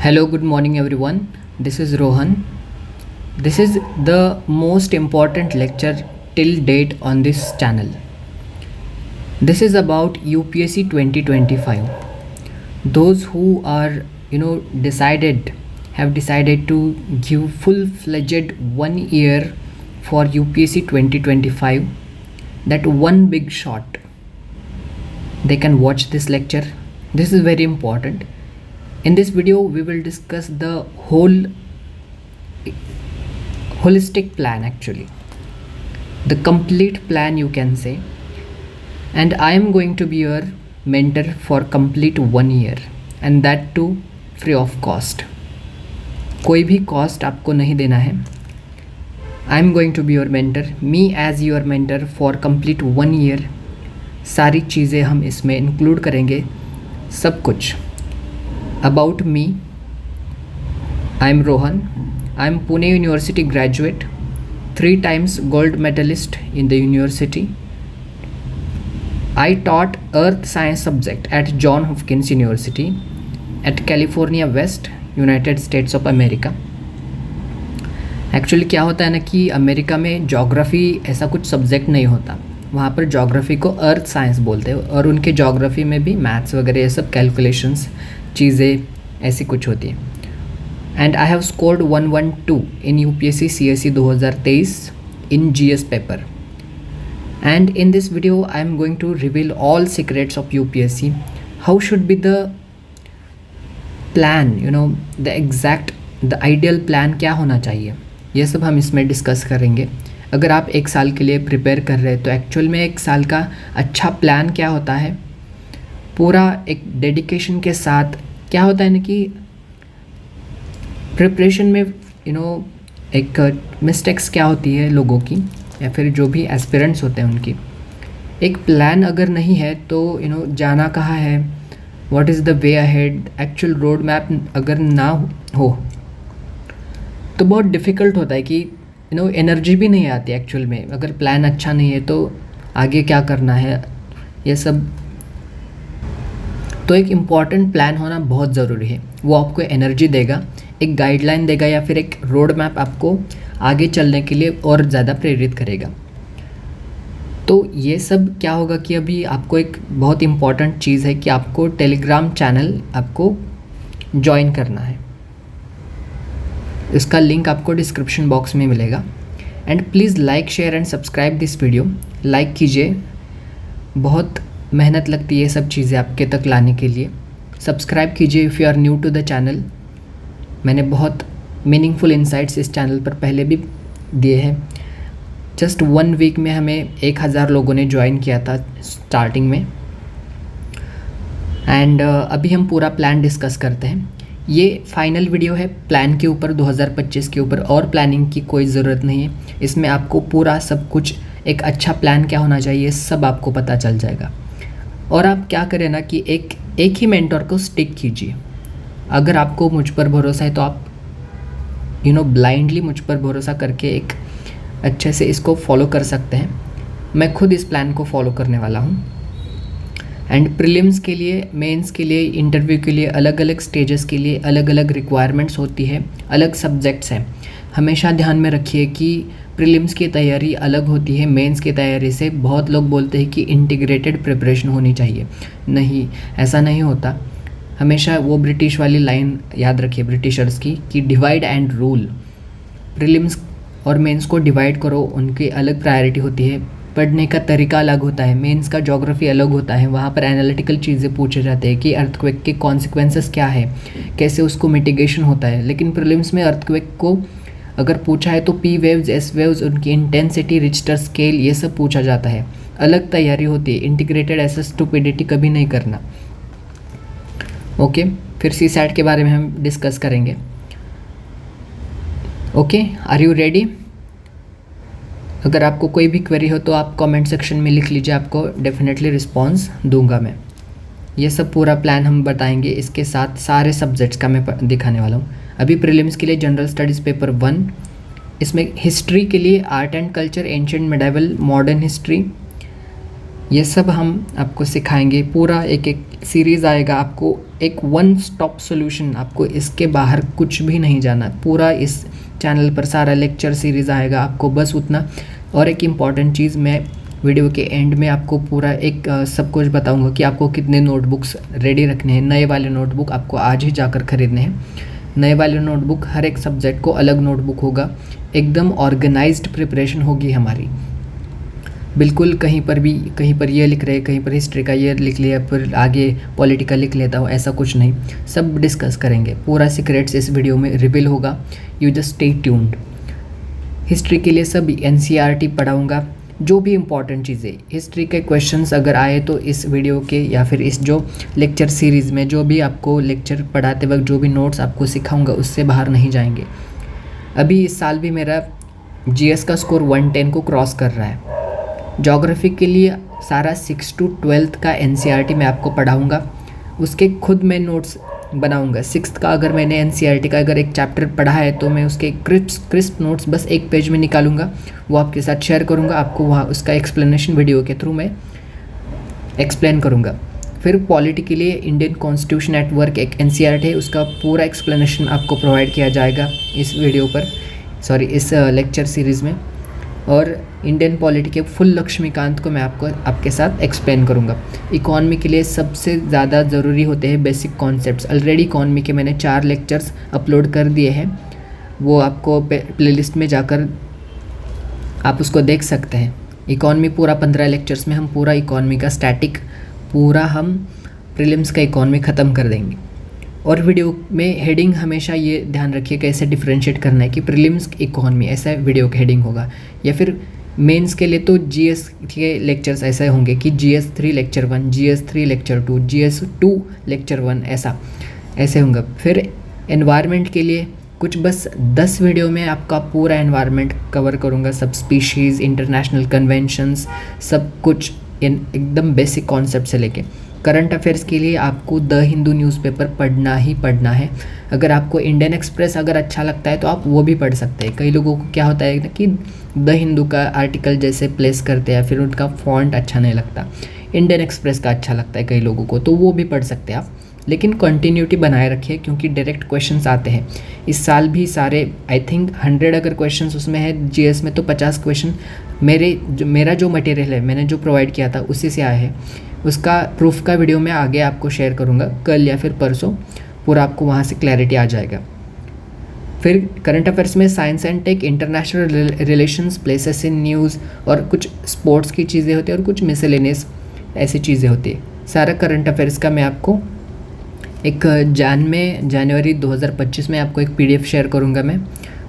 Hello, good morning everyone. This is Rohan. This is the most important lecture till date on this channel. This is about UPSC 2025. Those who are decided have decided to give full-fledged 1 year for UPSC 2025, that one big shot. They can watch this lecture. This is very important. In this video, we will discuss the holistic plan, actually the complete plan you can say, and I am going to be your mentor for complete 1 year, and that too free of cost. कोई भी cost आपको नहीं देना है. I am going to be your mentor, me as your mentor for complete 1 year. सारी चीज़ें हम इसमें इंक्लूड करेंगे, सब कुछ. About me, I am Rohan. I am Pune University graduate, 3 times gold medalist in the university. I taught earth science subject at John Hopkins University at California West, United States of America. Actually क्या होता है ना कि America में geography ऐसा कुछ subject नहीं होता. वहाँ पर जोग्राफ़ी को अर्थ साइंस बोलते हैं, और उनके जोग्राफ़ी में भी मैथ्स वगैरह ये सब कैलकुलेशंस चीज़ें ऐसी कुछ होती हैं. And I have scored 112 in UPSC CSE 2023 in GS paper. And in this video I am going to reveal all secrets of UPSC. How should be the plan, the exact the ideal plan क्या होना चाहिए, ये सब हम इसमें discuss करेंगे. अगर आप 1 साल के लिए प्रिपेयर कर रहे हैं तो एक्चुअल में 1 साल का अच्छा प्लान क्या होता है, पूरा एक डेडिकेशन के साथ क्या होता है ना कि प्रिपरेशन में एक मिस्टेक्स क्या होती है लोगों की, या फिर जो भी एस्पिरेंट्स होते हैं उनकी. एक प्लान अगर नहीं है तो जाना कहाँ है, what is the way ahead, actual road map अगर ना हो तो बहुत डिफ़िकल्ट होता है कि एनर्जी भी नहीं आती एक्चुअल में. अगर प्लान अच्छा नहीं है तो आगे क्या करना है, ये सब. तो एक इम्पॉर्टेंट प्लान होना बहुत ज़रूरी है. वो आपको एनर्जी देगा, एक गाइडलाइन देगा, या फिर एक रोड मैप आपको आगे चलने के लिए और ज़्यादा प्रेरित करेगा. तो ये सब क्या होगा कि अभी आपको एक बहुत इम्पॉर्टेंट चीज़ है कि आपको टेलीग्राम चैनल आपको ज्वाइन करना है. इसका लिंक आपको डिस्क्रिप्शन बॉक्स में मिलेगा. And please like, share and subscribe this video. Like कीजिए, बहुत मेहनत लगती है ये सब चीज़ें आपके तक लाने के लिए. सब्सक्राइब कीजिए if you are new to the channel. मैंने बहुत मीनिंगफुल इंसाइट्स इस चैनल पर पहले भी दिए हैं. जस्ट 1 वीक में हमें 1000 लोगों ने ज्वाइन किया था स्टार्टिंग में. एंड अभी हम पूरा प्लान डिस्कस करते हैं. ये फाइनल वीडियो है प्लान के ऊपर, 2025 के ऊपर, और प्लानिंग की कोई ज़रूरत नहीं है. इसमें आपको पूरा सब कुछ, एक अच्छा प्लान क्या होना चाहिए, सब आपको पता चल जाएगा. और आप क्या करें ना कि एक ही मेंटर को स्टिक कीजिए. अगर आपको मुझ पर भरोसा है तो आप ब्लाइंडली मुझ पर भरोसा करके एक अच्छे से इसको फॉलो कर सकते हैं. मैं खुद इस प्लान को फॉलो करने वाला हूँ. एंड प्रीलिम्स के लिए, मेंस के लिए, इंटरव्यू के लिए, अलग अलग स्टेजेस के लिए अलग अलग रिक्वायरमेंट्स होती है, अलग सब्जेक्ट्स हैं. हमेशा ध्यान में रखिए कि प्रीलिम्स की तैयारी अलग होती है मेंस की तैयारी से. बहुत लोग बोलते हैं कि इंटीग्रेटेड प्रिपरेशन होनी चाहिए. नहीं, ऐसा नहीं होता. हमेशा वो ब्रिटिश वाली लाइन याद रखिए ब्रिटिशर्स की, कि डिवाइड एंड रूल. प्रीलिम्स और मेंस को डिवाइड करो, उनकी अलग प्रायोरिटी होती है. पढ़ने का तरीका अलग होता है. मेंस का ज्योग्राफी अलग होता है, वहाँ पर एनालिटिकल चीज़ें पूछे जाते हैं कि अर्थक्वेक के कॉन्सिक्वेंसेस क्या है, कैसे उसको मिटिगेशन होता है. लेकिन प्रीलिम्स में अर्थक्वेक को अगर पूछा है तो P वेव्स, S वेव्स, उनकी इंटेंसिटी, रिक्टर स्केल, ये सब पूछा जाता है. अलग तैयारी होती है. इंटीग्रेटेड ऐसा स्टुपिडिटी कभी नहीं करना. ओके, फिर CSAT के बारे में हम डिस्कस करेंगे. Okay, are you ready? अगर आपको कोई भी क्वेरी हो तो आप कमेंट सेक्शन में लिख लीजिए, आपको डेफिनेटली रिस्पॉन्स दूंगा मैं. ये सब पूरा प्लान हम बताएंगे, इसके साथ सारे सब्जेक्ट्स का मैं दिखाने वाला हूँ. अभी प्रीलिम्स के लिए जनरल स्टडीज़ पेपर 1, इसमें हिस्ट्री के लिए art and culture, ancient, medieval, modern history, ये सब हम आपको सिखाएंगे। पूरा एक एक सीरीज़ आएगा, आपको एक वन स्टॉप सॉल्यूशन, आपको इसके बाहर कुछ भी नहीं जाना। पूरा इस चैनल पर सारा लेक्चर सीरीज़ आएगा, आपको बस उतना। और एक इम्पॉर्टेंट चीज़, मैं वीडियो के एंड में आपको पूरा एक सब कुछ बताऊंगा कि आपको कितने नोटबुक्स रेडी रखने हैं। नए वाले नोटबुक आपको आज ही जाकर ख़रीदने हैं। नए वाले नोटबुक, हर एक सब्जेक्ट को अलग नोटबुक होगा, एकदम ऑर्गेनाइज्ड प्रिपरेशन होगी हमारी। बिल्कुल कहीं पर ये लिख रहे, कहीं पर हिस्ट्री का ये लिख लिया, फिर आगे पॉलिटिकल लिख लेता हूँ, ऐसा कुछ नहीं। सब डिस्कस करेंगे, पूरा सीक्रेट्स इस वीडियो में रिवील होगा। You just stay tuned. History के लिए सब NCERT पढ़ाऊँगा, जो भी इम्पॉर्टेंट चीज़ें हिस्ट्री के क्वेश्चंस अगर आए तो इस वीडियो के या फिर इस जो लेक्चर सीरीज़ में जो भी आपको लेक्चर पढ़ाते वक्त जो भी नोट्स आपको सिखाऊंगा उससे बाहर नहीं जाएंगे। अभी इस साल भी मेरा GS का स्कोर 110 को क्रॉस कर रहा है। ज्योग्राफी के लिए सारा 6 to 12th का NCERT मैं आपको पढ़ाऊँगा, उसके खुद मैं नोट्स बनाऊंगा। 6th का अगर मैंने NCERT का अगर एक चैप्टर पढ़ा है तो मैं उसके क्रिस्प नोट्स बस एक पेज में निकालूंगा, वो आपके साथ शेयर करूंगा। आपको वहाँ उसका एक्सप्लेनेशन वीडियो के थ्रू मैं एक्सप्लेन करूंगा। फिर पॉलिटी के लिए इंडियन कॉन्स्टिट्यूशन एट वर्क एक NCERT है, उसका पूरा एक्सप्लेनेशन आपको प्रोवाइड किया जाएगा इस वीडियो पर, इस लेक्चर सीरीज़ में। और इंडियन पॉलिटी के फुल लक्ष्मीकांत को मैं आपके साथ एक्सप्लेन करूंगा। इकॉनमी के लिए सबसे ज़्यादा ज़रूरी होते हैं बेसिक कॉन्सेप्ट्स। ऑलरेडी इकॉनमी के मैंने 4 लेक्चर्स अपलोड कर दिए हैं, वो आपको प्लेलिस्ट में जाकर आप उसको देख सकते हैं। इकॉनमी पूरा 15 लेक्चर्स में हम पूरा इकॉनमी का स्टैटिक, पूरा हम प्रीलिम्स का इकॉनमी ख़त्म कर देंगे। और वीडियो में हेडिंग हमेशा ये ध्यान रखिए कैसे डिफरेंशिएट करना है कि प्रीलिम्स इकॉनमी ऐसा वीडियो का हेडिंग होगा, या फिर मेंस के लिए तो GS के लेक्चर्स ऐसे होंगे कि GS 3 lecture 1, GS 3 lecture 2, GS 2 lecture 1, ऐसे होंगे। फिर एनवायरनमेंट के लिए कुछ बस 10 वीडियो में आपका पूरा एनवायरनमेंट कवर करूँगा, सब स्पीशीज़, इंटरनेशनल कन्वेंशंस, सब कुछ एकदम बेसिक कॉन्सेप्ट से लेके। करंट अफेयर्स के लिए आपको द हिंदू न्यूज़पेपर पढ़ना ही पढ़ना है। अगर आपको इंडियन एक्सप्रेस अगर अच्छा लगता है तो आप वो भी पढ़ सकते हैं। कई लोगों को क्या होता है कि द हिंदू का आर्टिकल जैसे प्लेस करते हैं, फिर उनका फॉन्ट अच्छा नहीं लगता। इंडियन एक्सप्रेस का अच्छा लगता है कई लोगों को, तो वो भी पढ़ सकते हैं आप, लेकिन कंटिन्यूटी बनाए रखिए क्योंकि डायरेक्ट क्वेश्चंस आते हैं। इस साल भी सारे आई थिंक 100 अगर क्वेश्चंस उसमें है, GS में तो 50 क्वेश्चन मेरा जो मटेरियल है, मैंने जो प्रोवाइड किया था उसी से आया है। उसका प्रूफ का वीडियो मैं आगे आपको शेयर करूँगा, कल या फिर परसों, पूरा आपको वहाँ से क्लैरिटी आ जाएगा। फिर करंट अफेयर्स में science and tech, international relations, places in news, और कुछ स्पोर्ट्स की चीज़ें होती है और कुछ मिसलेनियस ऐसी चीज़ें होती है। सारा करंट अफेयर्स का मैं आपको एक जनवरी 2025 में आपको एक PDF शेयर करूँगा। मैं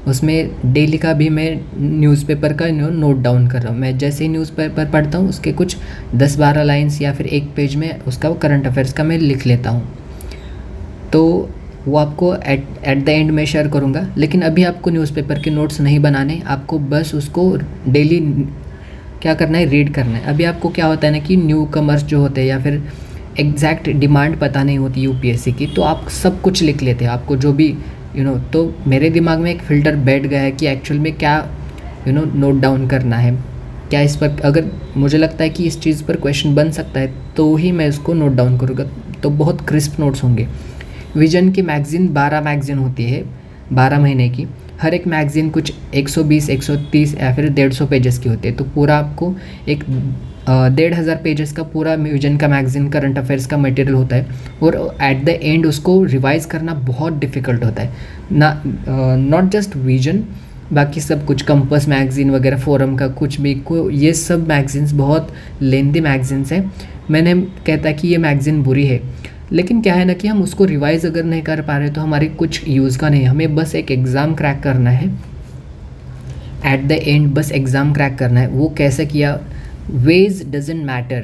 उसमें डेली का भी मैं न्यूज़पेपर का नोट डाउन कर रहा हूँ। मैं जैसे ही न्यूज़पेपर पढ़ता हूँ उसके कुछ 10-12 लाइन्स या फिर एक पेज में उसका करंट अफेयर्स का मैं लिख लेता हूँ, तो वो आपको एट द एंड में शेयर करूँगा। लेकिन अभी आपको न्यूज़पेपर के नोट्स नहीं बनाने, आपको बस उसको डेली क्या करना है, रीड करना है। अभी आपको क्या होता है ना कि न्यू कमर्स जो होते हैं या फिर एग्जैक्ट डिमांड पता नहीं होती UPSC की, तो आप सब कुछ लिख लेते हैं, आपको जो भी तो मेरे दिमाग में एक फ़िल्टर बैठ गया है कि एक्चुअल में क्या नोट डाउन करना है, क्या इस पर अगर मुझे लगता है कि इस चीज़ पर क्वेश्चन बन सकता है तो ही मैं इसको नोट डाउन करूँगा, तो बहुत क्रिस्प नोट्स होंगे। विजन की मैगज़ीन 12 मैगज़ीन होती है 12 महीने की, हर एक मैगज़ीन कुछ 120, 130 या फिर 150 पेजेस की होती है, तो पूरा आपको एक 1,500 पेजेस का पूरा विजन का मैगज़ीन करंट अफेयर्स का मटेरियल होता है। और एट द एंड उसको रिवाइज़ करना बहुत डिफ़िकल्ट होता है ना, नॉट जस्ट विजन, बाकी सब कुछ कंपस मैगज़ीन वगैरह, फोरम का कुछ भी ये सब मैगज़ीन्स बहुत लेंदी मैगज़ीन्स हैं। मैंने कहता कि ये मैगज़ीन बुरी है, लेकिन क्या है ना कि हम उसको रिवाइज़ अगर नहीं कर पा रहे तो हमारे कुछ यूज़ का नहीं। हमें बस एक एग्ज़ाम क्रैक करना है, एट द एंड बस एग्ज़ाम क्रैक करना है। वो कैसे किया, ways doesn't matter,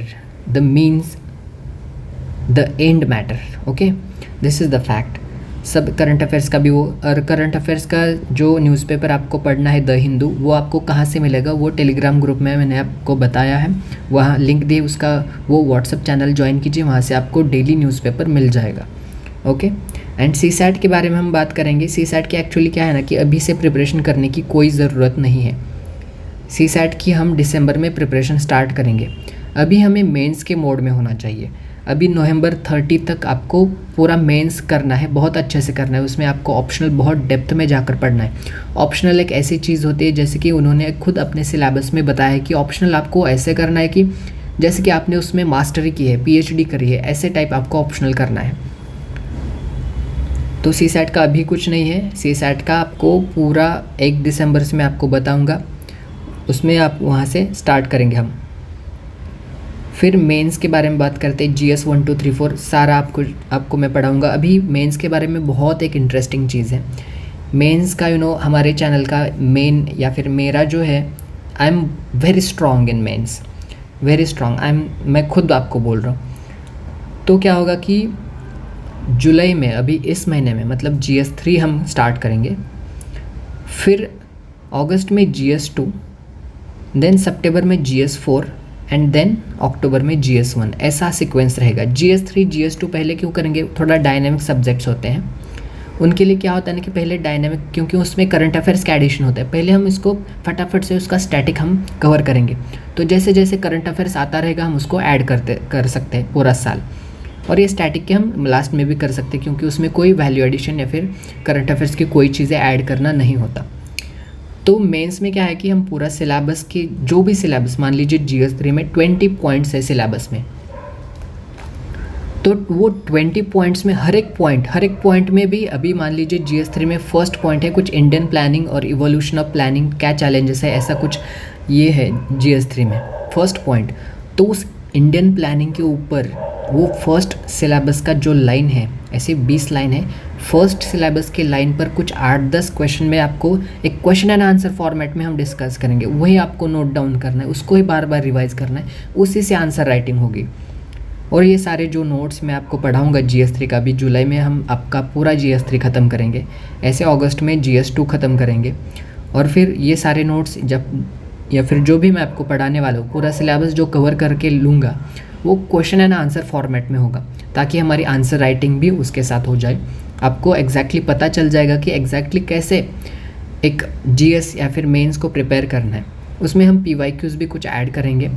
the means, the end matter, okay, this is the fact। सब करंट अफेयर्स का भी वो, और करंट अफेयर्स का जो न्यूज़पेपर आपको पढ़ना है द हिंदू, वो आपको कहाँ से मिलेगा, वो टेलीग्राम ग्रुप में मैंने आपको बताया है, वहाँ लिंक दिए उसका, वो व्हाट्सअप चैनल ज्वाइन कीजिए, वहाँ से आपको डेली न्यूज़पेपर मिल जाएगा, ओके। एंड CSAT के बारे में हम बात करेंगे। CSAT की एक्चुअली क्या है ना कि अभी से प्रिपरेशन करने की कोई ज़रूरत नहीं है। CSAT की हम दिसंबर में प्रिपरेशन स्टार्ट करेंगे। अभी हमें मेंस के मोड में होना चाहिए। अभी नवंबर 30 तक आपको पूरा मेंस करना है, बहुत अच्छे से करना है। उसमें आपको ऑप्शनल बहुत डेप्थ में जाकर पढ़ना है। ऑप्शनल एक ऐसी चीज़ होती है, जैसे कि उन्होंने खुद अपने सिलेबस में बताया है कि ऑप्शनल आपको ऐसे करना है कि जैसे कि आपने उसमें मास्टरी की है, पीएचडी करी है, ऐसे टाइप आपको ऑप्शनल करना है। तो सी सैट का अभी कुछ नहीं है। सी सैट का आपको पूरा 1 दिसंबर से मैं आपको बताऊँगा, उसमें आप वहाँ से स्टार्ट करेंगे हम। फिर मेंस के बारे में बात करते हैं। GS 1 2 3 4 सारा आपको मैं पढ़ाऊँगा। अभी मेंस के बारे में बहुत एक इंटरेस्टिंग चीज़ है। मेंस का हमारे चैनल का मेन या फिर मेरा जो है, I am very strong in mains, very strong. मैं खुद आपको बोल रहा हूँ। तो क्या होगा कि जुलाई में, अभी इस महीने में, मतलब GS 3 हम स्टार्ट करेंगे, फिर अगस्त में GS 2, देन सितंबर में GS 4 एंड देन अक्टूबर में GS 1, ऐसा सीक्वेंस रहेगा। GS 3 GS 2 पहले क्यों करेंगे? थोड़ा डायनेमिक सब्जेक्ट्स होते हैं, उनके लिए क्या होता है ना कि पहले डायनेमिक, क्योंकि उसमें करंट अफेयर्स का एडिशन होता है। पहले हम इसको फटाफट से उसका स्टैटिक हम कवर करेंगे, तो जैसे जैसे करंट अफेयर्स आता रहेगा हम उसको ऐड कर सकते हैं पूरा साल। और ये स्टैटिक के हम लास्ट में भी कर सकते हैं, क्योंकि उसमें कोई वैल्यू एडिशन या फिर करंट अफेयर्स की कोई चीज़ें ऐड करना नहीं होता। तो मेंस में क्या है कि हम पूरा सिलेबस के जो भी सिलेबस, मान लीजिए GS 3 में 20 पॉइंट्स है सिलेबस में, तो वो 20 पॉइंट्स में हर एक पॉइंट में भी, अभी मान लीजिए GS 3 में फर्स्ट पॉइंट है कुछ इंडियन प्लानिंग और इवोल्यूशन ऑफ प्लानिंग, क्या चैलेंजेस है, ऐसा कुछ ये है GS 3 में फर्स्ट पॉइंट। तो उस इंडियन प्लानिंग के ऊपर वो फर्स्ट सिलेबस का जो लाइन है, ऐसे 20 लाइन है, फर्स्ट सिलेबस के लाइन पर कुछ 8-10 क्वेश्चन में आपको एक क्वेश्चन एंड आंसर फॉर्मेट में हम डिस्कस करेंगे। वही आपको नोट डाउन करना है, उसको ही बार बार रिवाइज करना है, उसी से आंसर राइटिंग होगी। और ये सारे जो नोट्स मैं आपको पढ़ाऊँगा GS 3 का, भी जुलाई में हम आपका पूरा GS 3 ख़त्म करेंगे, ऐसे अगस्त में GS 2 ख़त्म करेंगे। और फिर ये सारे नोट्स जब, या फिर जो भी मैं आपको पढ़ाने वाला हूँ, पूरा सिलेबस जो कवर करके लूँगा, वो क्वेश्चन एंड आंसर फॉर्मेट में होगा, ताकि हमारी आंसर राइटिंग भी उसके साथ हो जाए। आपको एग्जैक्टली पता चल जाएगा कि एग्जैक्टली कैसे एक GS या फिर मेंस को प्रिपेयर करना है। उसमें हम PYQs भी कुछ ऐड करेंगे।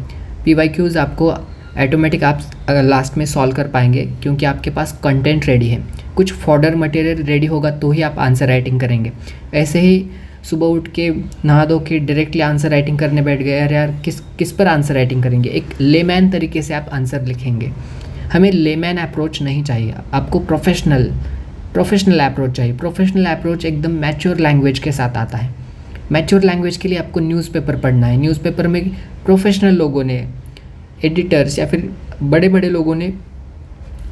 PYQs आपको ऑटोमेटिक आप लास्ट में सॉल्व कर पाएंगे, क्योंकि आपके पास कंटेंट रेडी है। कुछ फॉर्डर मटेरियल रेडी होगा तो ही आप आंसर राइटिंग करेंगे। ऐसे ही सुबह उठ के नहा धो के डायरेक्टली आंसर राइटिंग करने बैठ गए, अरे यार किस पर आंसर राइटिंग करेंगे? एक लेमैन तरीके से आप आंसर लिखेंगे। हमें लेमैन अप्रोच नहीं चाहिए, आपको प्रोफेशनल अप्रोच चाहिए। प्रोफेशनल अप्रोच एकदम मैच्योर लैंग्वेज के साथ आता है। मैच्योर लैंग्वेज के लिए आपको न्यूज़पेपर पढ़ना है। न्यूज़पेपर में प्रोफेशनल लोगों ने, एडिटर्स या फिर बड़े बड़े लोगों ने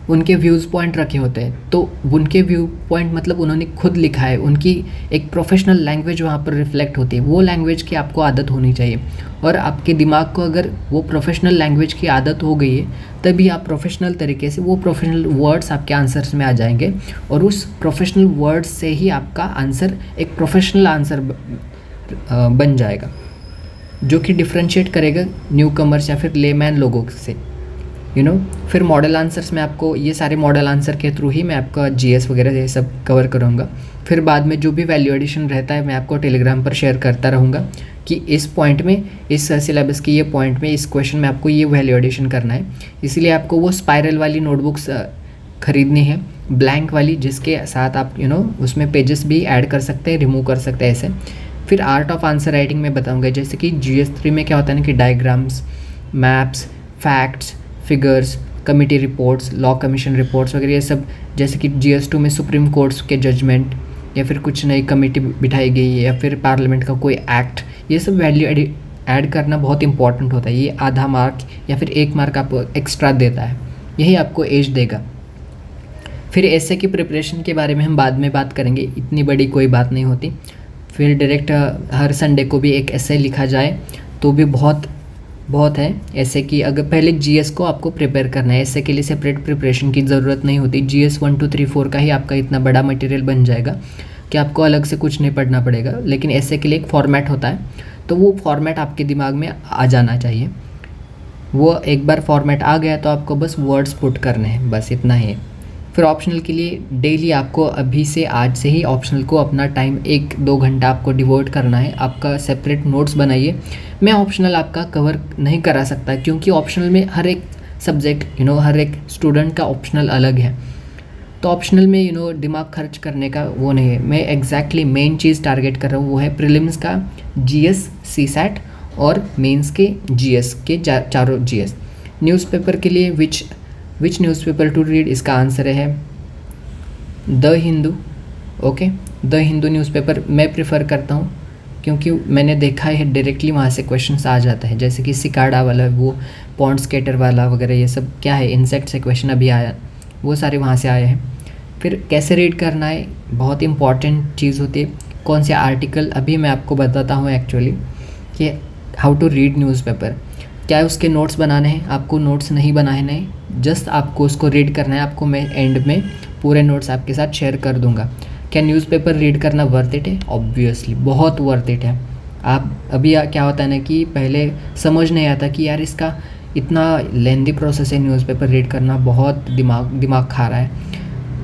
उनके व्यूज़ पॉइंट रखे होते हैं, तो उनके व्यू पॉइंट मतलब उन्होंने खुद लिखा है, उनकी एक प्रोफेशनल लैंग्वेज वहाँ पर रिफ्लेक्ट होती है। वो लैंग्वेज की आपको आदत होनी चाहिए, और आपके दिमाग को अगर वो प्रोफेशनल लैंग्वेज की आदत हो गई है, तभी आप प्रोफेशनल तरीके से, वो प्रोफेशनल वर्ड्स आपके आंसर्स में आ जाएंगे, और उस प्रोफेशनल वर्ड्स से ही आपका आंसर एक प्रोफेशनल आंसर बन जाएगा, जो कि डिफ्रेंशिएट करेगा न्यू कमर्स या फिर लेमैन लोगों से, फिर मॉडल आंसर्स में आपको, ये सारे मॉडल आंसर के थ्रू ही मैं आपका GS वगैरह ये सब कवर करूँगा। फिर बाद में जो भी वैल्यू एडिशन रहता है मैं आपको टेलीग्राम पर शेयर करता रहूँगा, कि इस पॉइंट में, इस सिलेबस की ये पॉइंट में, इस क्वेश्चन में आपको ये वैल्यू एडिशन करना है। इसलिए आपको वो स्पाइरल वाली नोटबुक्स ख़रीदनी है, ब्लैंक वाली, जिसके साथ आप उसमें पेजेस भी ऐड कर सकते हैं, रिमूव कर सकते हैं ऐसे। फिर आर्ट ऑफ आंसर राइटिंग में बताऊँगा, जैसे कि GS 3 में क्या होता है ना कि diagrams, maps, facts, figures, committee reports, law commission reports वगैरह ये सब, जैसे कि GS 2 में सुप्रीम कोर्ट्स के जजमेंट या फिर कुछ नई कमेटी बिठाई गई है या फिर पार्लियामेंट का कोई एक्ट, ये सब वैल्यू ऐड करना बहुत इंपॉर्टेंट होता है। ये आधा मार्क या फिर 1 मार्क आपको एक्स्ट्रा देता है, यही आपको एज देगा। फिर ऐसे की प्रिपरेशन के बारे में हम बाद में बात करेंगे, इतनी बड़ी कोई बात नहीं होती। फिर डायरेक्ट हर संडे को भी एक ऐसे लिखा जाए तो भी बहुत है। ऐसे कि अगर पहले GS को आपको प्रिपेयर करना है, ऐसे के लिए सेपरेट प्रिपरेशन की ज़रूरत नहीं होती। GS 1 2 3 4 का ही आपका इतना बड़ा मटेरियल बन जाएगा कि आपको अलग से कुछ नहीं पढ़ना पड़ेगा। लेकिन ऐसे के लिए एक फॉर्मेट होता है, तो वो फॉर्मेट आपके दिमाग में आ जाना चाहिए। वो एक बार फॉर्मेट आ गया तो आपको बस वर्ड्स पुट करने हैं, बस इतना ही है। फिर ऑप्शनल के लिए डेली आपको अभी से आज से ही ऑप्शनल को अपना टाइम 1-2 घंटा आपको डिवोट करना है। आपका सेपरेट नोट्स बनाइए। मैं ऑप्शनल आपका कवर नहीं करा सकता क्योंकि ऑप्शनल में हर एक सब्जेक्ट हर एक स्टूडेंट का ऑप्शनल अलग है। तो ऑप्शनल में दिमाग खर्च करने का वो नहीं है। मैं एग्जैक्टली मेन चीज़ टारगेट कर रहा हूँ, वो है प्रीलिम्स का जीएस, सीसैट और मेंस के जीएस के चारों जीएस। न्यूज़पेपर के लिए विच न्यूज़पेपर टू रीड, इसका आंसर है the Hindu. Okay, the Hindu newspaper मैं प्रेफर करता हूँ क्योंकि मैंने देखा है डायरेक्टली वहाँ से क्वेश्चंस आ जाता है, जैसे कि सिकाडा वाला, वो पॉन्ड स्केटर वाला वगैरह, ये सब क्या है इंसेक्ट से क्वेश्चन अभी आया, वो सारे वहाँ से आए हैं। फिर कैसे रीड करना है, बहुत इंपॉर्टेंट चीज़ होती है। कौन से आर्टिकल, अभी मैं आपको बताता हूँ एक्चुअली कि हाउ टू रीड न्यूज़पेपर। क्या है उसके नोट्स बनाने हैं, आपको नोट्स नहीं बनाने हैं, जस्ट आपको उसको रीड करना है। आपको मैं एंड में पूरे नोट्स आपके साथ शेयर कर दूंगा। क्या न्यूज़पेपर रीड करना वर्थ इट है? ऑब्वियसली बहुत वर्थ इट है। आप अभी क्या होता है ना कि पहले समझ नहीं आता कि यार इसका इतना लेंदी प्रोसेस है, न्यूज़पेपर रीड करना बहुत दिमाग खा रहा है,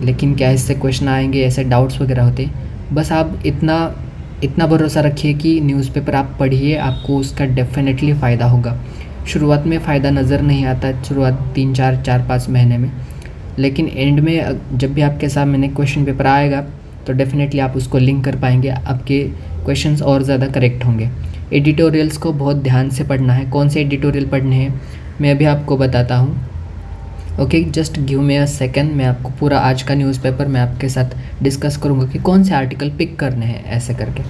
लेकिन क्या इससे क्वेश्चन आएंगे, ऐसे डाउट्स वगैरह होते। बस आप इतना भरोसा रखिए कि न्यूज़पेपर आप पढ़िए, आपको उसका डेफिनेटली फ़ायदा होगा। शुरुआत में फ़ायदा नज़र नहीं आता, शुरुआत 3-4-5 महीने में, लेकिन एंड में जब भी आपके सामने क्वेश्चन पेपर आएगा तो डेफिनेटली आप उसको लिंक कर पाएंगे, आपके क्वेश्चंस और ज़्यादा करेक्ट होंगे। एडिटोरियल्स को बहुत ध्यान से पढ़ना है। कौन से एडिटोरियल पढ़ने हैं मैं अभी आपको बताता हूँ। Okay, just give me a second. मैं आपको पूरा आज का न्यूज़पेपर मैं आपके साथ डिस्कस करूँगा कि कौन से आर्टिकल पिक करने हैं ऐसे करके।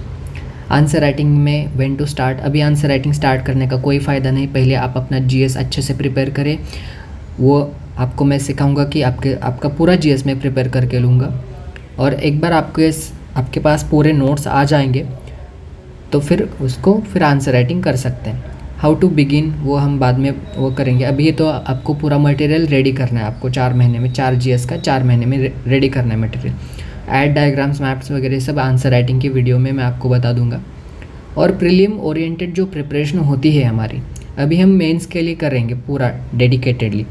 आंसर राइटिंग में व्हेन टू स्टार्ट, अभी आंसर राइटिंग स्टार्ट करने का कोई फ़ायदा नहीं। पहले आप अपना जीएस अच्छे से प्रिपेयर करें, वो आपको मैं सिखाऊंगा कि आपका पूरा जीएस मैं प्रिपेयर करके लूँगा। और एक बार आपके पास पूरे नोट्स आ जाएंगे तो फिर आंसर राइटिंग कर सकते हैं। हाउ टू बिगिन वो हम बाद में वो करेंगे। अभी तो आपको पूरा मटेरियल रेडी करना है, आपको 4 महीने में 4 जीएस का 4 महीने में रेडी करना है मटेरियल। ऐड डायग्राम्स, मैप्स वगैरह सब आंसर राइटिंग की वीडियो में मैं आपको बता दूंगा। और प्रीलिम ओरिएंटेड जो प्रिपरेशन होती है हमारी, अभी हम मेंस के लिए करेंगे पूरा डेडिकेटेडली।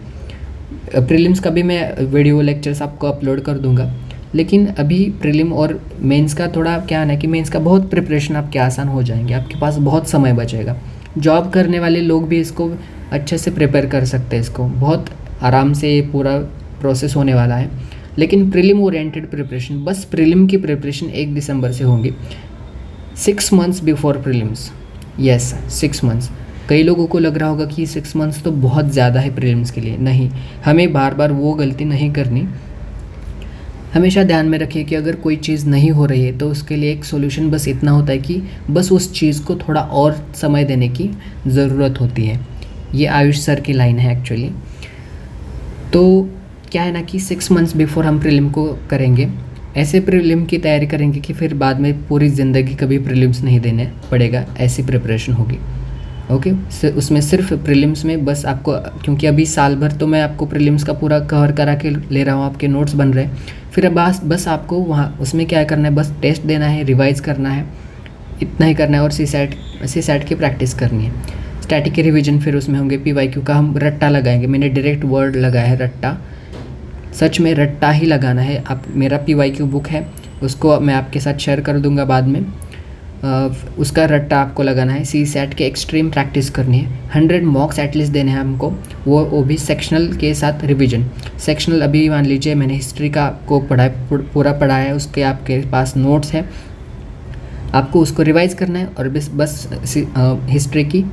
प्रीलिम्स का भी मैं वीडियो लेक्चर्स आपको अपलोड कर दूंगा, लेकिन अभी प्रीलिम और मेंस का थोड़ा क्या है ना कि मेंस का बहुत प्रिपरेशन आपके आसान हो जाएंगे, आपके पास बहुत समय बचेगा। जॉब करने वाले लोग भी इसको अच्छे से प्रिपेयर कर सकते हैं, इसको बहुत आराम से ये पूरा प्रोसेस होने वाला है। लेकिन प्रीलिम ओरिएंटेड प्रिपरेशन, बस प्रीलिम की प्रिपरेशन 1 दिसंबर से होंगी, 6 months before prelims. Yes, 6 months. कई लोगों को लग रहा होगा कि 6 मंथ्स तो बहुत ज़्यादा है प्रीलिम्स के लिए। नहीं, हमें बार बार वो गलती नहीं करनी। हमेशा ध्यान में रखिए कि अगर कोई चीज़ नहीं हो रही है तो उसके लिए एक सॉल्यूशन बस इतना होता है कि बस उस चीज़ को थोड़ा और समय देने की ज़रूरत होती है। ये आयुष सर की लाइन है एक्चुअली। तो क्या है ना कि 6 मंथ्स बिफोर हम प्रीलिम को करेंगे, ऐसे प्रीलिम की तैयारी करेंगे कि फिर बाद में पूरी ज़िंदगी कभी प्रीलिम्स नहीं देने पड़ेगा, ऐसी प्रिपरेशन होगी। ओके, उसमें सिर्फ प्रीलिम्स में बस आपको, क्योंकि अभी साल भर तो मैं आपको प्रीलिम्स का पूरा कवर करा के ले रहा हूँ, आपके नोट्स बन रहे हैं, फिर बस आपको वहाँ उसमें क्या करना है, बस टेस्ट देना है, रिवाइज़ करना है, इतना ही करना है। और सीसैट की प्रैक्टिस करनी है। स्टैटिक के रिवीजन फिर उसमें होंगे। पीवाईक्यू का हम रट्टा लगाएंगे, मैंने डायरेक्ट वर्ड लगाया है रट्टा, सच में रट्टा ही लगाना है। आप मेरा पीवाईक्यू बुक है, उसको मैं आपके साथ शेयर कर दूंगा बाद में। उसका रट्टा आपको लगाना है। सीसैट के एक्सट्रीम प्रैक्टिस करनी है। 100 मॉक्स एटलीस्ट देने हैं हमको, वो भी सेक्शनल के साथ रिवीजन। सेक्शनल अभी मान लीजिए मैंने हिस्ट्री का को पूरा पढ़ाया है, उसके आपके पास नोट्स है, आपको उसको रिवाइज़ करना है और बस हिस्ट्री की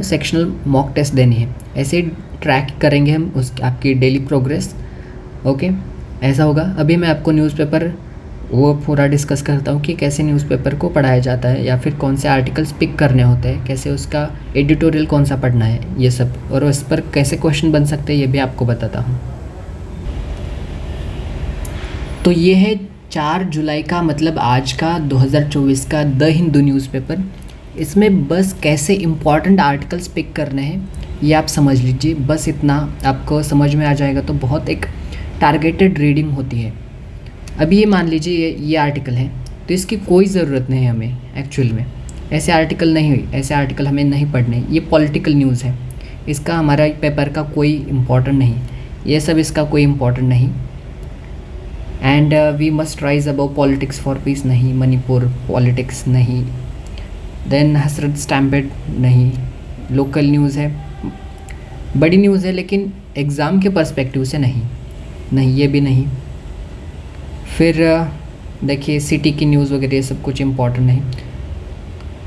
सेक्शनल मॉक टेस्ट देनी है। ऐसे ट्रैक करेंगे हम आपकी डेली प्रोग्रेस। ओके, ऐसा होगा। अभी मैं आपको न्यूज़पेपर वो पूरा डिस्कस करता हूँ कि कैसे न्यूज़पेपर को पढ़ाया जाता है, या फिर कौन से आर्टिकल्स पिक करने होते हैं, कैसे उसका एडिटोरियल कौन सा पढ़ना है, ये सब, और उस पर कैसे क्वेश्चन बन सकते हैं ये भी आपको बताता हूँ। तो ये है 4 जुलाई का, मतलब आज का 2024 का द हिंदू न्यूज़पेपर। इसमें बस कैसे इम्पॉर्टेंट आर्टिकल्स पिक करने हैं ये आप समझ लीजिए, बस इतना आपको समझ में आ जाएगा तो बहुत एक टारगेटेड रीडिंग होती है। अभी ये मान लीजिए ये आर्टिकल है, तो इसकी कोई ज़रूरत नहीं है हमें एक्चुअल में। ऐसे आर्टिकल हमें नहीं पढ़ने। ये पॉलिटिकल न्यूज़ है, इसका हमारा पेपर का कोई इम्पोर्टेंट नहीं, ये सब इसका कोई इम्पोर्टेंट नहीं। And we must rise above politics for peace, नहीं। मणिपुर पॉलिटिक्स, नहीं। देन हसरत स्टैम्पेड, नहीं। लोकल न्यूज़ है, बड़ी न्यूज़ है लेकिन एग्ज़ाम के पर्सपेक्टिव से नहीं, नहीं ये भी नहीं। फिर देखिए सिटी की न्यूज़ वगैरह ये सब कुछ इम्पोर्टेंट नहीं।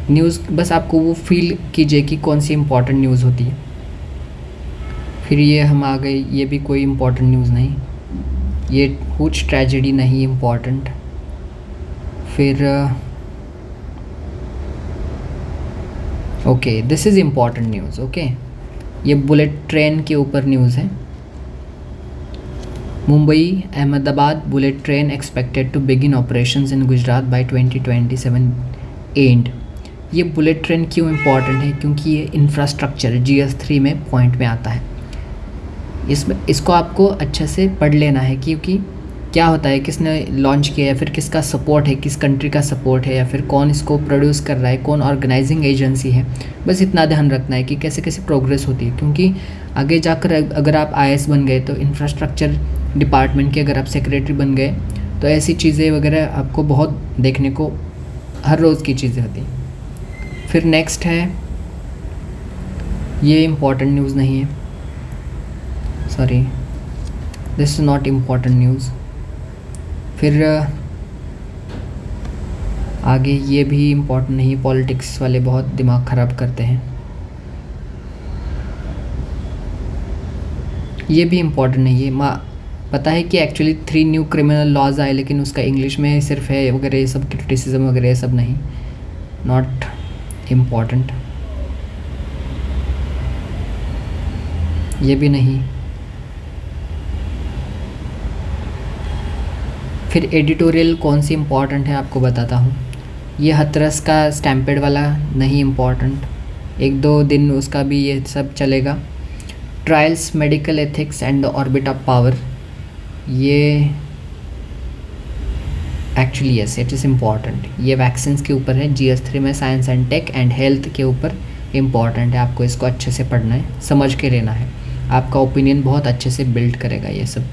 न्यूज़ बस आपको वो फील कीजिए कि कौन सी इम्पोर्टेंट न्यूज़ होती है। फिर ये हम आ गए, ये भी कोई इम्पोर्टेंट न्यूज़ नहीं। ये कुछ ट्रेजेडी नहीं इम्पोर्टेंट। फिर okay, this is important news. Okay, ये बुलेट ट्रेन के ऊपर न्यूज़ है। Mumbai Ahmedabad bullet train expected to begin operations in Gujarat by 2027 end. ये बुलेट ट्रेन क्यों इम्पॉर्टेंट है? क्योंकि ये इंफ्रास्ट्रक्चर GS3 में पॉइंट में आता है। इसको आपको अच्छे से पढ़ लेना है, क्योंकि क्या होता है, किसने लॉन्च किया या फिर किसका सपोर्ट है, किस कंट्री का सपोर्ट है, या फिर कौन इसको प्रोड्यूस कर रहा है, कौन ऑर्गेनाइजिंग एजेंसी है। बस इतना ध्यान रखना है कि कैसे कैसे प्रोग्रेस होती है, क्योंकि आगे जाकर अगर आप IAS बन गए तो इंफ्रास्ट्रक्चर डिपार्टमेंट के अगर आप सेक्रेटरी बन गए तो ऐसी चीज़ें वगैरह आपको बहुत देखने को हर रोज़ की चीज़ें होती हैं। फिर नेक्स्ट है, ये इम्पॉर्टेंट न्यूज़ नहीं है, sorry, this is not important news. फिर आगे ये भी इम्पोर्टेंट नहीं, पॉलिटिक्स वाले बहुत दिमाग ख़राब करते हैं। ये भी इम्पोर्टेंट नहीं है। पता है कि एक्चुअली 3 न्यू क्रिमिनल लॉज आए, लेकिन उसका इंग्लिश में सिर्फ है वगैरह, ये सब क्रिटिसिज्म वगैरह ये सब नहीं, नॉट इम्पॉर्टेंट। ये भी नहीं। फिर एडिटोरियल कौन सी इम्पॉर्टेंट है आपको बताता हूँ। ये हथरस का स्टैम्पेड वाला नहीं इम्पॉर्टेंट, 1-2 दिन उसका भी ये सब चलेगा। Trials medical ethics and the orbit of power, ये actually yes it is important. ये वैक्सीन्स के ऊपर है, GS3 में science and tech and health के ऊपर इम्पॉर्टेंट है। आपको इसको अच्छे से पढ़ना है, समझ के लेना है, आपका ओपिनियन बहुत अच्छे से बिल्ड करेगा ये सब।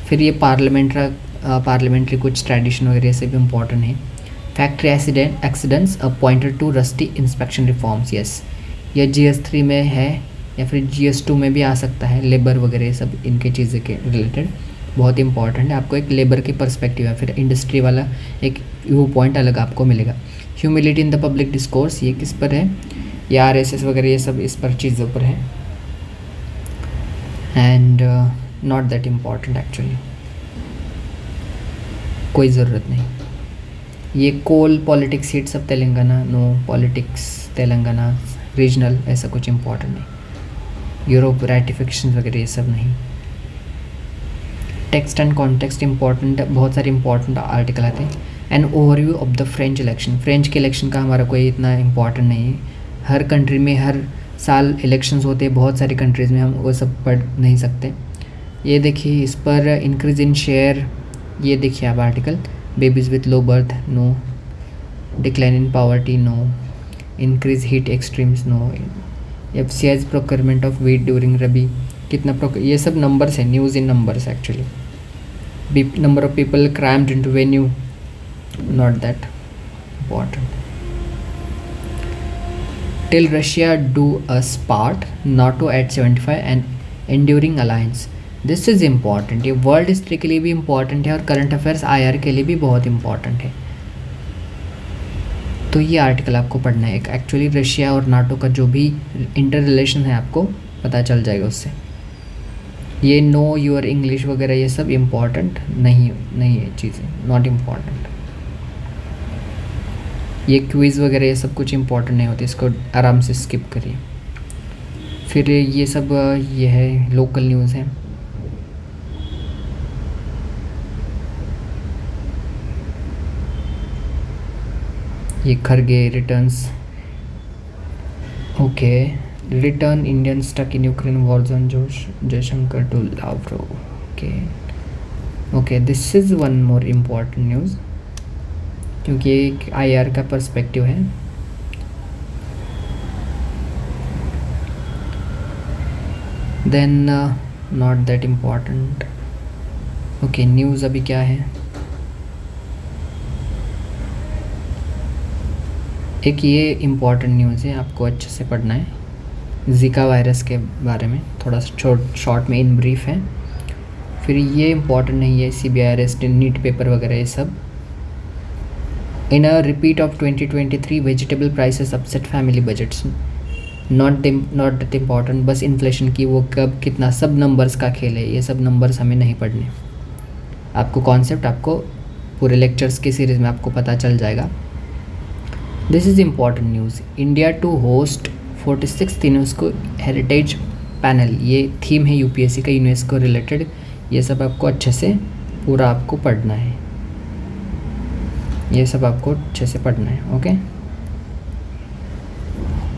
फिर ये पार्लियामेंट्री कुछ ट्रेडिशन वगैरह से भी इम्पॉर्टेंट है। Factory accidents a pointer to rusty inspection reforms, yes ये GS3 में है या फिर GS2 में भी आ सकता है। लेबर वगैरह सब इनके चीज़ें के रिलेटेड बहुत इंपॉर्टेंट है। आपको एक लेबर की पर्सपेक्टिव है, फिर इंडस्ट्री वाला एक व्यू पॉइंट अलग आपको मिलेगा। Humility in the public discourse, ये किस पर है? ये RSS वगैरह ये सब इस पर चीज़ों पर है, and not that important actually, कोई ज़रूरत नहीं। ये कोल पॉलिटिक्स सीट सब Telangana, no politics Telangana regional, ऐसा कुछ इम्पॉर्टेंट नहीं। यूरोप रैटिफिकेशन वगैरह ये सब नहीं। टेक्स्ट एंड कॉन्टेक्स्ट इंपॉर्टेंट, बहुत सारे इंपॉर्टेंट आर्टिकल आते हैं। And overview of the French election, French के इलेक्शन का हमारा कोई इतना इंपॉर्टेंट नहीं है। हर कंट्री में हर साल इलेक्शंस होते हैं, बहुत सारी कंट्रीज़ में, हम वो सब पढ़ नहीं सकते। ये देखिए इस पर इंक्रीज इन शेयर, ये देखिए आप article, babies with low birth, no. Decline in poverty, no. Increase heat extremes, no. FCI's procurement of wheat during rabi, कितना ये सब नंबर्स है, news in numbers actually. Number of people crammed into venue, not that important. Till Russia do us part, NATO at 75 and enduring alliance, this is important. ये world history के लिए भी important है और करंट अफेयर्स IR के लिए भी बहुत इम्पॉर्टेंट है। तो ये आर्टिकल आपको पढ़ना है। एक एक्चुअली रशिया और NATO का जो भी इंटर रिलेशन है आपको पता चल जाएगा उससे। ये नो योर इंग्लिश वगैरह ये सब इम्पॉर्टेंट नहीं है चीज़ें, नॉट इम्पॉर्टेंट। ये क्विज़ वगैरह ये सब कुछ इम्पॉर्टेंट नहीं होती, इसको आराम से स्किप करिए। फिर ये सब ये है लोकल न्यूज़ है। ये Kharge returns, okay, return Indian stuck in Ukraine war zone, Jaishankar to Lavrov, okay this is one more important news, क्योंकि एक IR का पर्सपेक्टिव है। Then not that important. Okay, news अभी क्या है, एक ये इम्पॉर्टेंट न्यूज़ है, आपको अच्छे से पढ़ना है। ज़िका वायरस के बारे में थोड़ा सा शॉर्ट में इन ब्रीफ है। फिर ये इम्पॉर्टेंट नहीं है, CBI अरेस्ट, नीट पेपर वगैरह ये सब। In a repeat of 2023 vegetable prices upset family budgets, not that important, बस इन्फ्लेशन की वो कब कितना, सब नंबर्स का खेल है, ये सब नंबर्स हमें नहीं पढ़ने। आपको कॉन्सेप्ट आपको पूरे लेक्चर्स की सीरीज़ में आपको पता चल जाएगा। This is important news, India to host 46th UNESCO heritage panel, ये थीम है UPSC का यूनेस्को रिलेटेड। ये सब आपको अच्छे से पूरा आपको पढ़ना है, ये सब आपको अच्छे से पढ़ना है। ओके,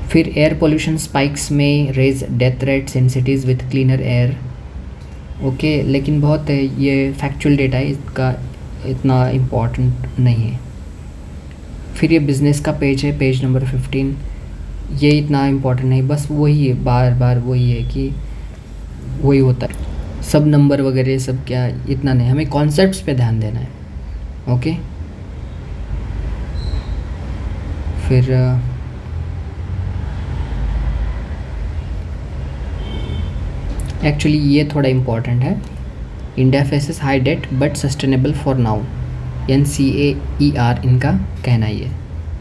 फिर एयर पोल्यूशन स्पाइक्स में raise death rates in cities with cleaner air. Okay, लेकिन बहुत ये फैक्चुअल डेटा है, इसका इतना इम्पॉर्टेंट नहीं है। फिर ये बिज़नेस का पेज है, पेज नंबर 15, ये इतना इम्पॉर्टेंट नहीं, बस वही है, बार बार वही है कि वही होता है, सब नंबर वगैरह सब क्या, इतना नहीं, हमें कॉन्सेप्ट्स पे ध्यान देना है। ओके, फिर एक्चुअली ये थोड़ा इम्पॉर्टेंट है। India faces high debt but sustainable for now, NCAER इनका कहना ही है,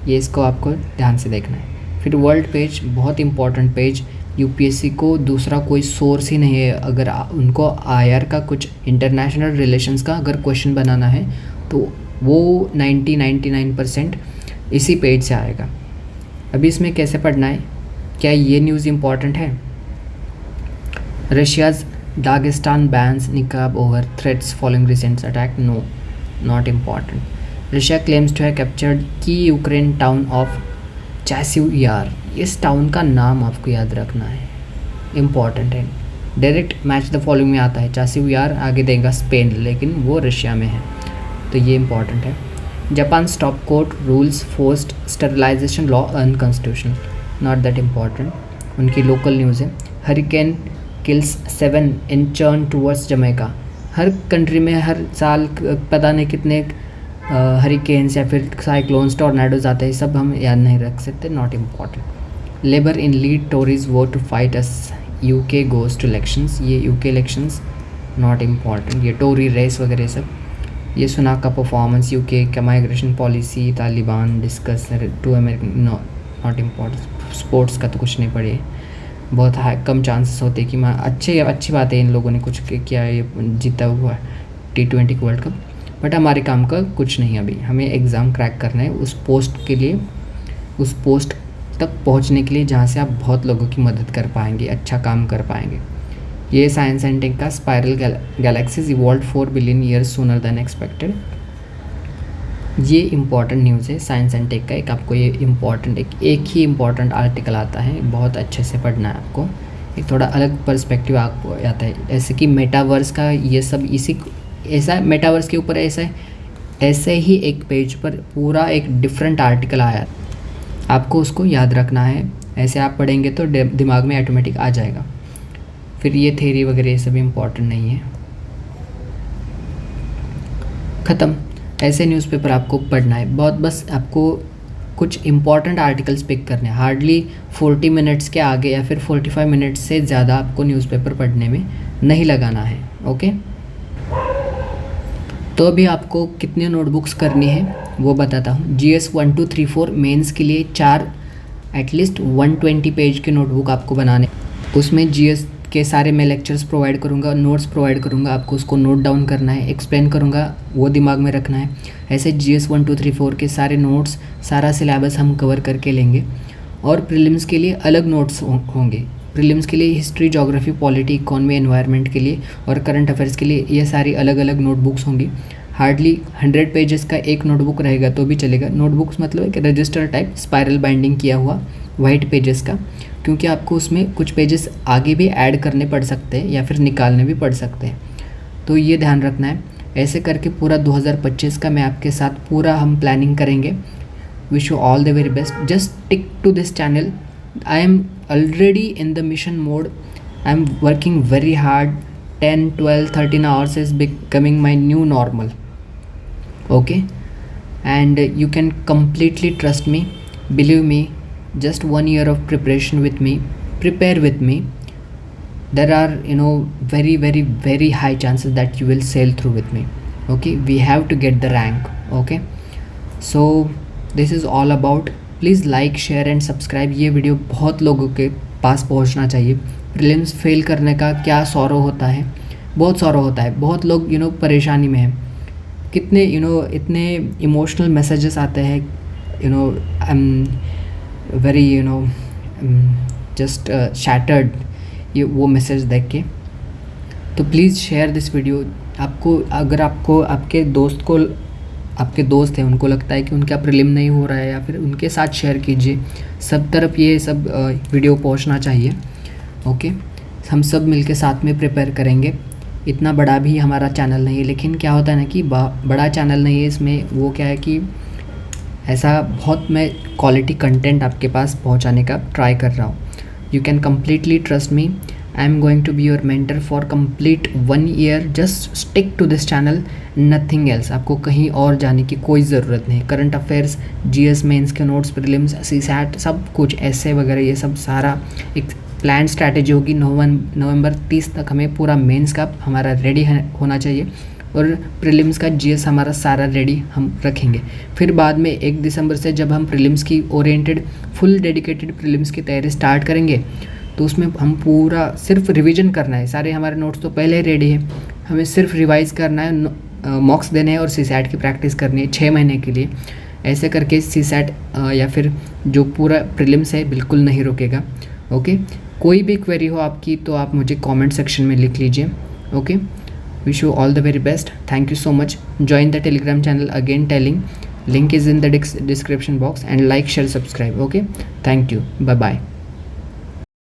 ये इसको आपको ध्यान से देखना है। फिर वर्ल्ड पेज, बहुत इंपॉर्टेंट पेज, UPSC को दूसरा कोई सोर्स ही नहीं है। अगर उनको IR का कुछ इंटरनेशनल रिलेशंस का अगर क्वेश्चन बनाना है तो वो 99% इसी पेज से आएगा। अभी इसमें कैसे पढ़ना है, क्या ये न्यूज़ इम्पॉर्टेंट है? Russia's Dagestan bans niqab over threats following recent attack, no, not important. Russia claims to have captured key Ukraine town of Chasiv Yar, इस टाउन का नाम आपको याद रखना है, इम्पॉर्टेंट है। डायरेक्ट मैच द फॉलोइंग में आता है, चासिव यार आगे देगा स्पेन, लेकिन वो रशिया में है, तो ये इम्पॉर्टेंट है। Japan stop court rules forced sterilization law unconstitutional, not that important, उनकी लोकल न्यूज़ है। Hurricane kills 7 in churn towards Jamaica, हर कंट्री में हर साल पता नहीं कितने हरिकेन्स या फिर साइक्लोन्स, टॉर्नेडोज आते हैं, सब हम याद नहीं रख सकते, not important. Labour in lead Tories vote to fight us, UK goes to elections, ये UK इलेक्शंस नॉट इम्पॉर्टेंट, ये टोरी रेस वगैरह सब। ये सुनाक का परफॉर्मेंस, UK का migration policy, Taliban discuss to American, not important. Sports का तो कुछ नहीं पढ़े, बहुत कम चांसेस होते हैं कि अच्छी बात है इन लोगों ने कुछ किया, ये जीता हुआ T20 वर्ल्ड कप, बट हमारे काम का कुछ नहीं। अभी हमें एग्ज़ाम क्रैक करना है उस पोस्ट के लिए, उस पोस्ट तक पहुंचने के लिए जहां से आप बहुत लोगों की मदद कर पाएंगे, अच्छा काम कर पाएंगे। ये साइंस एंड टेक का spiral galaxies evolve 4 billion years sooner than expected, ये इम्पॉर्टेंट न्यूज़ है साइंस एंड टेक का। एक आपको ये इम्पॉर्टेंट एक ही इम्पॉर्टेंट आर्टिकल आता है, बहुत अच्छे से पढ़ना है आपको, एक थोड़ा अलग पर्सपेक्टिव आपको आता है। ऐसे कि मेटावर्स का ये सब इसी ऐसा मेटावर्स के ऊपर ऐसे ही एक पेज पर पूरा एक डिफरेंट आर्टिकल आया, आपको उसको याद रखना है, ऐसे आप पढ़ेंगे तो दिमाग में ऑटोमेटिक आ जाएगा। फिर ये थ्योरी वगैरह ये सब इम्पॉर्टेंट नहीं है, ख़त्म। ऐसे न्यूज़पेपर आपको पढ़ना है बहुत, बस आपको कुछ इम्पॉर्टेंट आर्टिकल्स पिक करने हैं, हार्डली 40 मिनट्स के आगे या फिर 45 मिनट्स से ज़्यादा आपको न्यूज़पेपर पढ़ने में नहीं लगाना है। ओके, तो अभी आपको कितने नोटबुक्स करनी है वो बताता हूँ। GS 1 2 3 4 मेंस के लिए 4 एटलीस्ट 120 पेज के नोटबुक आपको बनाने, उसमें GS के सारे मैं लेक्चर्स प्रोवाइड करूँगा, नोट्स प्रोवाइड करूँगा, आपको उसको नोट डाउन करना है, एक्सप्लेन करूँगा, वो दिमाग में रखना है। ऐसे GS 1 2 3 4 के सारे नोट्स, सारा सिलेबस हम कवर करके लेंगे। और प्रीलिम्स के लिए अलग नोट्स होंगे, प्रीलिम्स के लिए history, geography, polity, economy, environment के लिए और करंट अफेयर्स के लिए ये सारी अलग अलग नोटबुक्स होंगी। हार्डली 100 पेजेस का एक नोटबुक रहेगा तो भी चलेगा। नोटबुक्स मतलब एक रजिस्टर टाइप स्पाइरल बाइंडिंग किया हुआ वाइट पेजेस का, क्योंकि आपको उसमें कुछ पेजेस आगे भी ऐड करने पड़ सकते हैं या फिर निकालने भी पड़ सकते हैं, तो ये ध्यान रखना है। ऐसे करके पूरा 2025 का मैं आपके साथ पूरा हम प्लानिंग करेंगे। Wish you all the very best, just tick two this channel. I am already in the mission mode, I am working very hard 10, 12, 13 hours is becoming my new normal. Okay, and you can completely trust me, believe me, just 1 year of preparation with me, prepare with me. There are very very very high chances that you will sail through with me. Okay, we have to get the rank. Okay, so this is all about. Please like share and subscribe. ये video बहुत लोगों के पास पहुंचना चाहिए. Prelims fail करने का क्या सौरव होता है, बहुत सौरव होता है. बहुत लोग परेशानी में हैं. कितने इतने इमोशनल मैसेजेस आते हैं. आई एम वेरी जस्ट शैटर्ड ये वो मैसेज देख के. तो प्लीज़ शेयर दिस वीडियो. अगर आपको आपके दोस्त हैं, उनको लगता है कि उनका प्रीलिम नहीं हो रहा है, या फिर उनके साथ शेयर कीजिए. सब तरफ ये सब वीडियो पहुंचना चाहिए. ओके, हम सब मिलके साथ में प्रिपेयर करेंगे. इतना बड़ा भी हमारा चैनल नहीं है, लेकिन क्या होता है ना कि बड़ा चैनल नहीं है. इसमें वो क्या है कि ऐसा बहुत मैं क्वालिटी कंटेंट आपके पास पहुंचाने का ट्राई कर रहा हूँ. You can completely trust me. I am going to be your mentor for complete 1 year. Just stick to this channel, nothing else. आपको कहीं और जाने की कोई ज़रूरत नहीं. करंट अफेयर्स, GS मेंस के नोट्स, प्रीलिम्स, CSAT, सब कुछ ऐसे वगैरह ये सब सारा एक प्लान स्ट्रैटेजी होगी. नवंबर 30 तक हमें पूरा मेंस का हमारा रेडी होना चाहिए, और प्रीलिम्स का GS हमारा सारा रेडी हम रखेंगे. फिर बाद में 1 दिसंबर से जब हम प्रीलिम्स की ओरिएंटेड फुल डेडिकेटेड प्रीलिम्स की तैयारी स्टार्ट करेंगे, तो उसमें हम पूरा सिर्फ रिवीजन करना है. सारे हमारे नोट्स तो पहले ही रेडी है, हमें सिर्फ रिवाइज़ करना है, मॉक्स देने हैं और CSAT की प्रैक्टिस करनी है 6 महीने के लिए. ऐसे करके CSAT या फिर जो पूरा प्रीलिम्स है बिल्कुल नहीं रुकेगा. ओके, कोई भी क्वेरी हो आपकी तो आप मुझे कॉमेंट सेक्शन में लिख लीजिए. Okay, wish you all the very best. Thank you so much. Join the Telegram channel, again telling, link is in the description box, and like, share, subscribe. Okay, thank you. Bye bye.